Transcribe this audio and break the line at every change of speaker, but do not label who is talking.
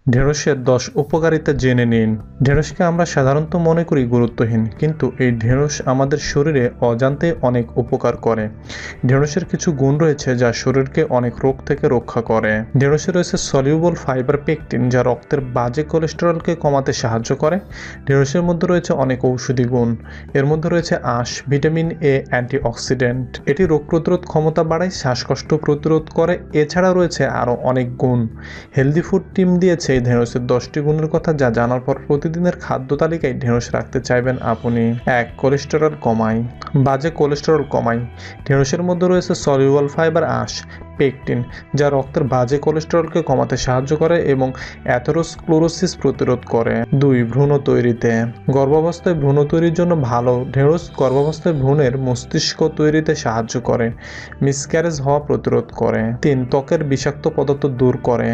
ঢেঁড়সের 10 উপকারিতা জেনে নিন। ঢেঁড়সকে আমরা সাধারণত মনে করি গুরুত্বহীন, কিন্তু এই ঢেঁড়স আমাদের শরীরে অজান্তেই অনেক উপকার করে। ঢেঁড়সের কিছু গুণ রয়েছে যা শরীরকে অনেক রোগ থেকে রক্ষা করে। ঢেঁড়সে রয়েছে সলিউবল ফাইবার পেকটিন, যা রক্তের বাজে কোলেস্টেরলকে কমাতে সাহায্য করে। ঢেঁড়সের মধ্যে রয়েছে অনেক ঔষধি গুণ। এর মধ্যে রয়েছে আঁশ, ভিটামিন এ, অ্যান্টিঅক্সিডেন্ট। এটি রোগ প্রতিরোধ ক্ষমতা বাড়ায়, শ্বাসকষ্ট প্রতিরোধ করে। এছাড়া রয়েছে আরও অনেক গুণ। হেলদি ফুড টিম দিয়েছে এই ঢেঁড়সের 10টি গুণের কথা, যা জানার পর প্রতিদিনের খাদ্য তালিকায় ঢেঁড়স রাখতে চাইবেন আপনি। 1. কোলেস্টেরল কমায়। বাজে কোলেস্টেরল কমায়। ঢেঁড়সের মধ্যে রয়েছে সলিউবল ফাইবার, আঁশ, পেকটিন, যা রক্তের বাজে কোলেস্টেরলকে কমাতে সাহায্য করে এবং অ্যাথেরোস্ক্লেরোসিস প্রতিরোধ করে। 2. ভ্রূণ তৈরিতে। গর্ভাবস্থায় ভ্রূণ তৈরির জন্য ভালো। ঢেঁড়স গর্ভাবস্থায় ভ্রূণের মস্তিষ্ক তৈরিতে সাহায্য করে, মিসক্যারেজ হওয়া প্রতিরোধ করে। 3. ত্বকের বিষাক্ত পদার্থ দূর করে।